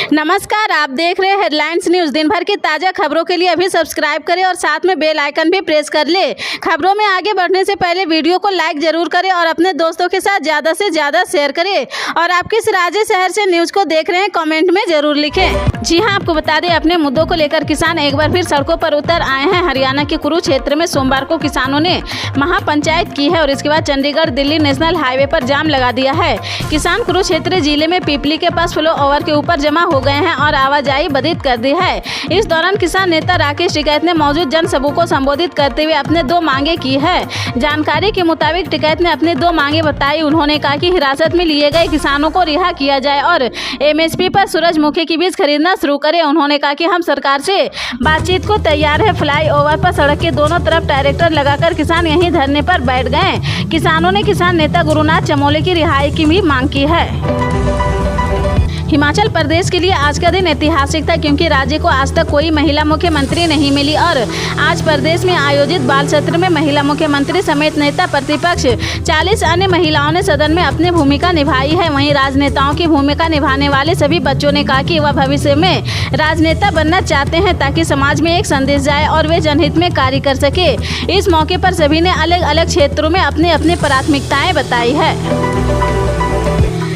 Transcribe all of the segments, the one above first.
नमस्कार, आप देख रहे हैं हेडलाइंस न्यूज। दिन भर की ताजा खबरों के लिए अभी सब्सक्राइब करें और साथ में बेल आइकन भी प्रेस कर ले। खबरों में आगे बढ़ने से पहले वीडियो को लाइक जरूर करें और अपने दोस्तों के साथ ज्यादा से ज्यादा शेयर करें। और आप किस राज्य शहर से न्यूज को देख रहे हैं कमेंट में जरूर लिखें। जी हां, आपको बता दें, अपने मुद्दों को लेकर किसान एक बार फिर सड़कों पर उतर आए हैं। हरियाणा के कुरुक्षेत्र में सोमवार को किसानों ने महापंचायत की है और इसके बाद चंडीगढ़ दिल्ली नेशनल हाईवे पर जाम लगा दिया है। किसान कुरुक्षेत्र जिले में पीपली के पास फ्लो ओवर के ऊपर जमा हो गए हैं और आवाजाही बाधित कर दी है। इस दौरान किसान नेता राकेश टिकैत ने मौजूद जनसभा को संबोधित करते हुए अपने दो मांगे की है। जानकारी के मुताबिक टिकैत ने अपनी दो मांगे बताई। उन्होंने कहा कि हिरासत में लिए गए किसानों को रिहा किया जाए और एमएसपी पर सूरजमुखी की बीज खरीदना शुरू करें। उन्होंने कहा कि हम सरकार से बातचीत को तैयार है। फ्लाई ओवर पर सड़क के दोनों तरफ ट्रैक्टर लगाकर किसान यहीं धरने पर बैठ गए। किसानों ने किसान नेता गुरुनाथ चमोली की रिहाई की भी मांग की है। हिमाचल प्रदेश के लिए आज का दिन ऐतिहासिक था क्योंकि राज्य को आज तक कोई महिला मुख्यमंत्री नहीं मिली और आज प्रदेश में आयोजित बाल सत्र में महिला मुख्यमंत्री समेत नेता प्रतिपक्ष 40 अन्य महिलाओं ने सदन में अपनी भूमिका निभाई है। वहीं राजनेताओं की भूमिका निभाने वाले सभी बच्चों ने कहा कि वह भविष्य में राजनेता बनना चाहते हैं ताकि समाज में एक संदेश जाए और वे जनहित में कार्य कर सके। इस मौके पर सभी ने अलग अलग क्षेत्रों में अपनी अपनी प्राथमिकताएं बताई है।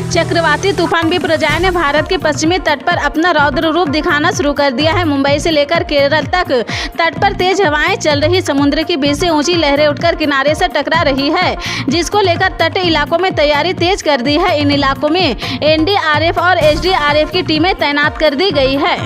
चक्रवाती तूफान बिपरजॉय ने भारत के पश्चिमी तट पर अपना रौद्र रूप दिखाना शुरू कर दिया है। मुंबई से लेकर केरल तक तट पर तेज हवाएं चल रही। समुद्र के बीच से ऊंची लहरें उठकर किनारे से टकरा रही है, जिसको लेकर तट इलाकों में तैयारी तेज कर दी है। इन इलाकों में एनडीआरएफ और एसडीआरएफ की टीमें तैनात कर दी गई है।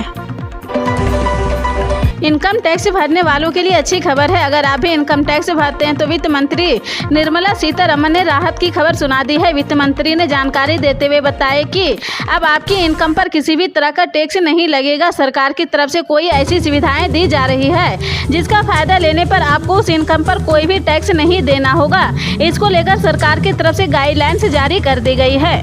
इनकम टैक्स भरने वालों के लिए अच्छी खबर है। अगर आप भी इनकम टैक्स भरते हैं तो वित्त मंत्री निर्मला सीतारमण ने राहत की खबर सुना दी है। वित्त मंत्री ने जानकारी देते हुए बताया कि अब आपकी इनकम पर किसी भी तरह का टैक्स नहीं लगेगा। सरकार की तरफ से कोई ऐसी सुविधाएं दी जा रही है जिसका फायदा लेने पर आपको उस इनकम पर कोई भी टैक्स नहीं देना होगा। इसको लेकर सरकार की तरफ से गाइडलाइंस जारी कर दी गई है।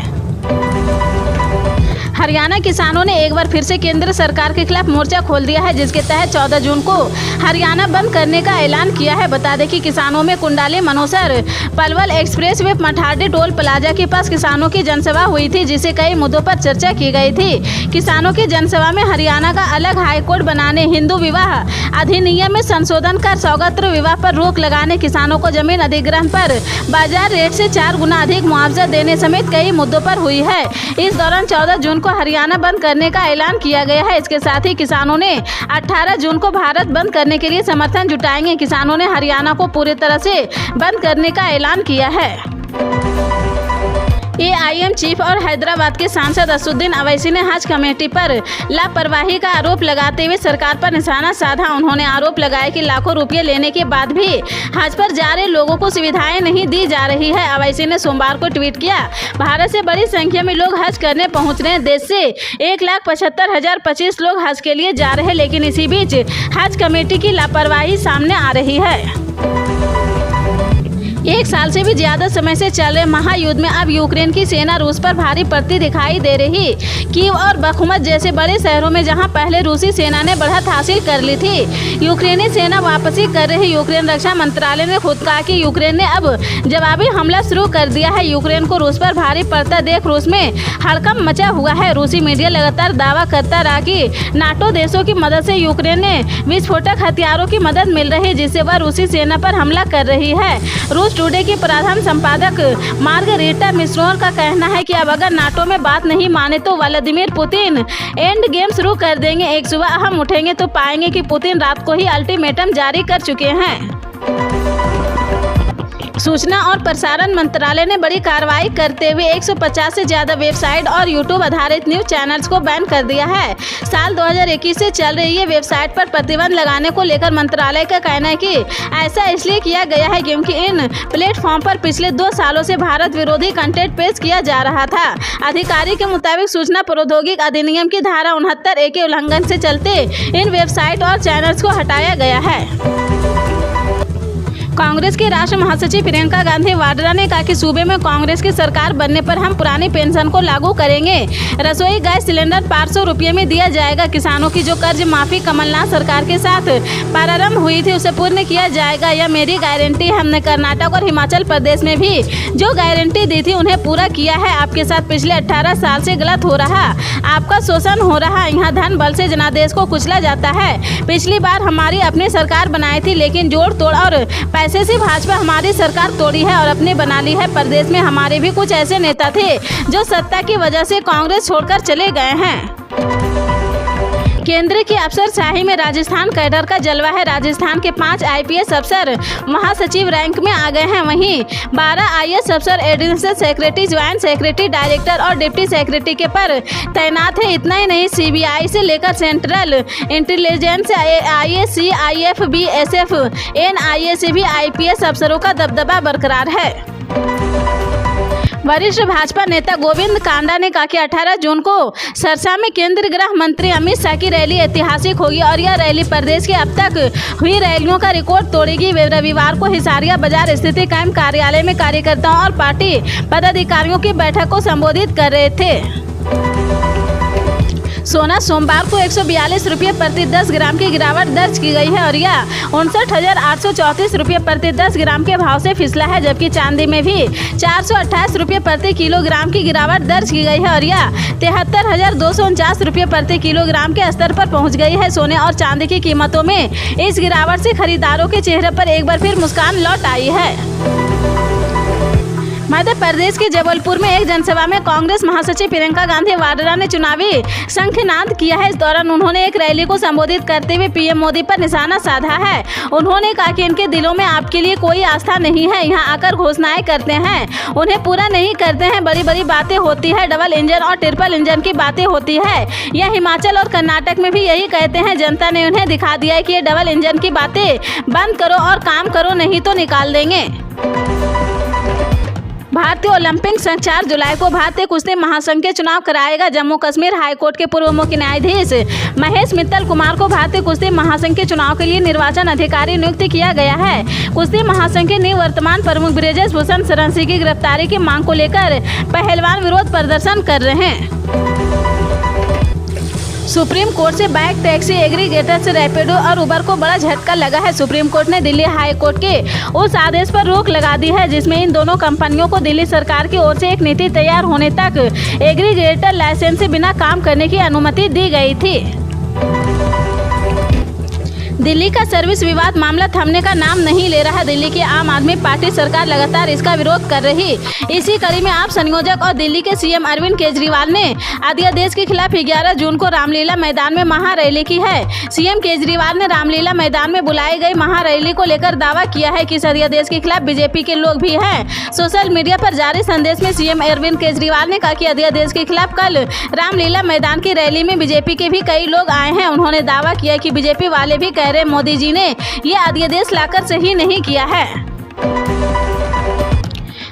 हरियाणा किसानों ने एक बार फिर से केंद्र सरकार के खिलाफ मोर्चा खोल दिया है, जिसके तहत 14 जून को हरियाणा बंद करने का ऐलान किया है। बता दें कि किसानों में Kundli Manesar Palwal expressway Mathadi toll plaza के पास किसानों की जनसभा हुई थी, जिसे कई मुद्दों पर चर्चा की गई थी। किसानों की जनसभा में हरियाणा का अलग हाईकोर्ट बनाने, हिंदू विवाह अधिनियम में संशोधन कर सौगत्र विवाह पर रोक लगाने, किसानों को जमीन अधिग्रहण पर बाजार रेट से 4 गुना अधिक मुआवजा देने समेत कई मुद्दों पर हुई है। इस दौरान 14 जून को हरियाणा बंद करने का ऐलान किया गया है। इसके साथ ही किसानों ने 18 जून को भारत बंद करने के लिए समर्थन जुटाएंगे। किसानों ने हरियाणा को पूरी तरह से बंद करने का ऐलान किया है। एआईएम चीफ और हैदराबाद के सांसद असदुद्दीन अवैसी ने हज कमेटी पर लापरवाही का आरोप लगाते हुए सरकार पर निशाना साधा। उन्होंने आरोप लगाया कि लाखों रुपये लेने के बाद भी हज पर जा रहे लोगों को सुविधाएं नहीं दी जा रही है। अवैसी ने सोमवार को ट्वीट किया, भारत से बड़ी संख्या में लोग हज करने पहुंच रहे हैं। देश से 1,75,025 लोग हज के लिए जा रहे हैं, लेकिन इसी बीच हज कमेटी की लापरवाही सामने आ रही है। एक साल से भी ज्यादा समय से चल रहे महायुद्ध में अब यूक्रेन की सेना रूस पर भारी पड़ती दिखाई दे रही। कीव और बखमुत जैसे बड़े शहरों में जहां पहले रूसी सेना ने बढ़त हासिल कर ली थी, यूक्रेनी सेना वापसी कर रही। यूक्रेन रक्षा मंत्रालय ने खुद कहा कि यूक्रेन ने अब जवाबी हमला शुरू कर दिया है। यूक्रेन को रूस पर भारी पड़ता देख रूस में हड़कंप मचा हुआ है। रूसी मीडिया लगातार दावा करता रहा कि नाटो देशों की मदद से यूक्रेन ने विस्फोटक हथियारों की मदद मिल रही है, जिससे वह रूसी सेना पर हमला कर रही है। रूस टुडे की प्रधान संपादक मार्गरेटा मिस्रोर का कहना है कि अब अगर नाटो में बात नहीं माने तो व्लादिमीर पुतिन एंड गेम शुरू कर देंगे। एक सुबह हम उठेंगे तो पाएंगे कि पुतिन रात को ही अल्टीमेटम जारी कर चुके हैं। सूचना और प्रसारण मंत्रालय ने बड़ी कार्रवाई करते हुए 150 से ज्यादा वेबसाइट और यूट्यूब आधारित न्यूज चैनल्स को बैन कर दिया है। साल 2021 से चल रही ये वेबसाइट पर प्रतिबंध लगाने को लेकर मंत्रालय का कहना है कि ऐसा इसलिए किया गया है क्योंकि इन प्लेटफॉर्म पर पिछले 2 सालों से भारत विरोधी कंटेंट पेश किया जा रहा था। अधिकारी के मुताबिक सूचना प्रौद्योगिकी अधिनियम की धारा 69A के उल्लंघन से चलते इन वेबसाइट और चैनल्स को हटाया गया है। कांग्रेस के राष्ट्रीय महासचिव प्रियंका गांधी वाड्रा ने कहा कि सूबे में कांग्रेस की सरकार बनने पर हम पुरानी पेंशन को लागू करेंगे। रसोई गैस सिलेंडर 500 रुपये में दिया जाएगा। किसानों की जो कर्ज माफी कमलनाथ सरकार के साथ प्रारंभ हुई थी उसे पूर्ण किया जाएगा। यह मेरी गारंटी। हमने कर्नाटक और हिमाचल प्रदेश में भी जो गारंटी दी थी उन्हें पूरा किया है। आपके साथ पिछले 18 साल से गलत हो रहा, आपका शोषण हो रहा। यहाँ धन बल से जनादेश को कुचला जाता है। पिछली बार हमारी अपनी सरकार बनाई थी, लेकिन जोड़ तोड़ और पैसे से भाजपा हमारी सरकार तोड़ी है और अपनी बना ली है। प्रदेश में हमारे भी कुछ ऐसे नेता थे जो सत्ता की वजह से कांग्रेस छोड़कर चले गए हैं। केंद्र की अफसरशाही में राजस्थान कैडर का जलवा है। राजस्थान के 5 IPS अफसर महासचिव रैंक में आ गए हैं। वहीं 12 IAS अफसर additional secretary, joint secretary, director और डिप्टी सेक्रेटरी के पर तैनात है। इतना ही नहीं, CBI से लेकर central intelligence, IAC, IFB, SF, NIA से भी IPS अफसरों का दबदबा बरकरार है। वरिष्ठ भाजपा नेता गोविंद कांडा ने कहा कि 18 जून को सरसा में केंद्रीय गृह मंत्री अमित शाह की रैली ऐतिहासिक होगी और यह रैली प्रदेश के अब तक हुई रैलियों का रिकॉर्ड तोड़ेगी। वे रविवार को हिसारिया बाजार स्थित कैंप कार्यालय में कार्यकर्ताओं और पार्टी पदाधिकारियों की बैठक को संबोधित कर रहे थे। सोना सोमवार को 142 रुपये प्रति 10 ग्राम की गिरावट दर्ज की गई है और यह 59,834 रुपये प्रति 10 ग्राम के भाव से फिसला है। जबकि चांदी में भी 428 रुपये प्रति किलोग्राम की गिरावट दर्ज की गई है और यह 73,249 रुपये प्रति किलोग्राम के स्तर पर पहुंच गई है। सोने और चांदी की कीमतों में इस गिरावट से खरीदारों के चेहरे पर एक बार फिर मुस्कान लौट आई है। मध्य प्रदेश के जबलपुर में एक जनसभा में कांग्रेस महासचिव प्रियंका गांधी वाड्रा ने चुनावी शंखनाद किया है। इस दौरान उन्होंने एक रैली को संबोधित करते हुए PM मोदी पर निशाना साधा है। उन्होंने कहा कि इनके दिलों में आपके लिए कोई आस्था नहीं है। यहाँ आकर घोषणाएं करते हैं, उन्हें पूरा नहीं करते हैं। बड़ी बड़ी बातें होती है, डबल इंजन और ट्रिपल इंजन की बातें होती है। यह हिमाचल और कर्नाटक में भी यही कहते हैं। जनता ने उन्हें दिखा दिया है कि ये डबल इंजन की बातें बंद करो और काम करो, नहीं तो निकाल देंगे। भारतीय ओलंपिक संघ 4 जुलाई को भारतीय कुश्ती महासंघ के चुनाव कराएगा। जम्मू कश्मीर हाईकोर्ट के पूर्व मुख्य न्यायाधीश महेश मित्तल कुमार को भारतीय कुश्ती महासंघ के चुनाव के लिए निर्वाचन अधिकारी नियुक्त किया गया है। कुश्ती महासंघ के निवर्तमान प्रमुख ब्रिजेश भूषण शरण सिंह की गिरफ्तारी की मांग को लेकर पहलवान विरोध प्रदर्शन कर रहे हैं। सुप्रीम कोर्ट से बाइक टैक्सी एग्रीगेटर से रैपिडो और उबर को बड़ा झटका लगा है। सुप्रीम कोर्ट ने दिल्ली हाई कोर्ट के उस आदेश पर रोक लगा दी है जिसमें इन दोनों कंपनियों को दिल्ली सरकार की ओर से एक नीति तैयार होने तक एग्रीगेटर लाइसेंस से बिना काम करने की अनुमति दी गई थी। दिल्ली का सर्विस विवाद मामला थमने का नाम नहीं ले रहा। दिल्ली की आम आदमी पार्टी सरकार लगातार इसका विरोध कर रही। इसी कड़ी में आप संयोजक और दिल्ली के CM अरविंद केजरीवाल ने अध्यादेश के खिलाफ 11 जून को रामलीला मैदान में महारैली की है। CM केजरीवाल ने रामलीला मैदान में बुलाई गई महारैली को लेकर दावा किया है कि इस अध्यादेश के खिलाफ बीजेपी के लोग भी हैं। सोशल मीडिया पर जारी संदेश में CM अरविंद केजरीवाल ने कहा कि अध्यादेश के खिलाफ कल रामलीला मैदान की रैली में बीजेपी के भी कई लोग आए हैं। उन्होंने दावा किया कि बीजेपी वाले भी कह रहे मोदी जी ने ये अध्यादेश लाकर सही नहीं किया है।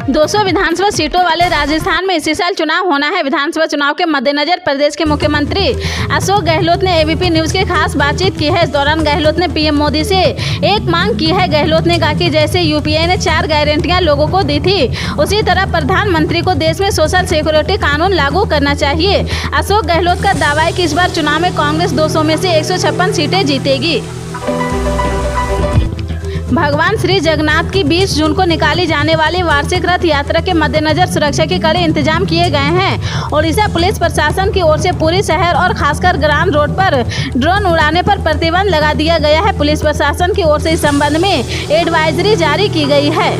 200 विधानसभा सीटों वाले राजस्थान में इसी साल चुनाव होना है। विधानसभा चुनाव के मद्देनजर प्रदेश के मुख्यमंत्री अशोक गहलोत ने ABP न्यूज के खास बातचीत की है। इस दौरान गहलोत ने PM मोदी से एक मांग की है। गहलोत ने कहा कि जैसे UPA ने 4 गारंटियां लोगों को दी थी, उसी तरह प्रधानमंत्री को देश में सोशल सिक्योरिटी कानून लागू करना चाहिए। अशोक गहलोत का दावा है कि इस बार चुनाव में कांग्रेस 200 में से 156 सीटें जीतेगी। भगवान श्री जगन्नाथ की 20 जून को निकाली जाने वाली वार्षिक रथ यात्रा के मद्देनजर सुरक्षा के कड़े इंतजाम किए गए हैं। ओडिशा पुलिस प्रशासन की ओर से पूरी शहर और खासकर ग्राम रोड पर ड्रोन उड़ाने पर प्रतिबंध लगा दिया गया है। पुलिस प्रशासन की ओर से इस संबंध में एडवाइजरी जारी की गई है।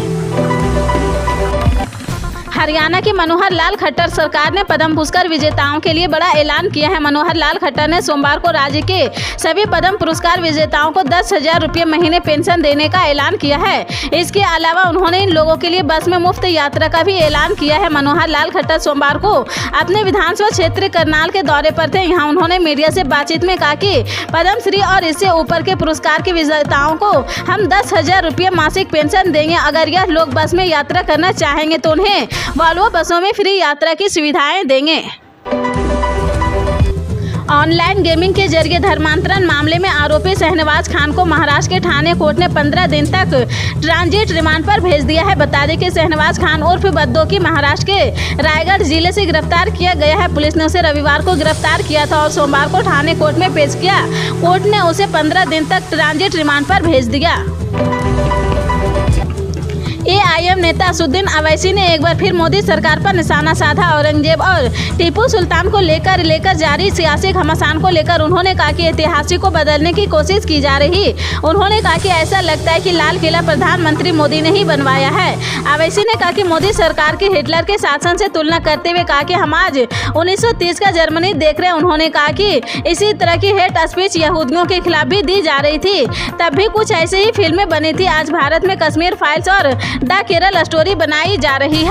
हरियाणा की मनोहर लाल खट्टर सरकार ने पद्म पुरस्कार विजेताओं के लिए बड़ा ऐलान किया है। मनोहर लाल खट्टर ने सोमवार को राज्य के सभी पद्म पुरस्कार विजेताओं को 10,000 रुपये महीने पेंशन देने का ऐलान किया है। इसके अलावा उन्होंने इन लोगों के लिए बस में मुफ्त यात्रा का भी ऐलान किया है। मनोहर लाल खट्टर सोमवार को अपने विधानसभा क्षेत्र करनाल के दौरे पर थे। यहाँ उन्होंने मीडिया से बातचीत में कहा कि पद्मश्री और इससे ऊपर के पुरस्कार के विजेताओं को हम 10,000 रुपये मासिक पेंशन देंगे। अगर यह लोग बस में यात्रा करना चाहेंगे तो उन्हें वॉल्वो बसों में फ्री यात्रा की सुविधाएं देंगे। ऑनलाइन गेमिंग के जरिए धर्मांतरण मामले में आरोपी शहनवाज खान को महाराष्ट्र के ठाणे कोर्ट ने 15 दिन तक ट्रांजिट रिमांड पर भेज दिया है। बता दें कि शहनवाज खान उर्फ बद्दो की महाराष्ट्र के रायगढ़ जिले से गिरफ्तार किया गया है। पुलिस ने उसे रविवार को गिरफ्तार किया था और सोमवार को ठाणे कोर्ट में पेश किया। कोर्ट ने उसे 15 दिन तक ट्रांजिट रिमांड पर भेज दिया। एआईएम नेता असदुद्दीन अवैसी ने एक बार फिर मोदी सरकार पर निशाना साधा। औरंगजेब और टीपू सुल्तान को लेकर जारी सियासी घमासान को लेकर उन्होंने कहा कि इतिहास को बदलने की कोशिश की जा रही। उन्होंने कहा कि ऐसा लगता है कि लाल किला प्रधानमंत्री मोदी ने ही बनवाया है। अवैसी ने कहा कि मोदी सरकार की हिटलर के शासन से तुलना करते हुए कहा कि हम आज 1930 का जर्मनी देख रहे हैं। उन्होंने कहा कि इसी तरह की हेट स्पीच यहूदियों के खिलाफ भी दी जा रही थी, तब भी कुछ ऐसे ही फिल्में बनी थी। आज भारत में कश्मीर फाइल्स और द केरल स्टोरी बनाई जा रही है।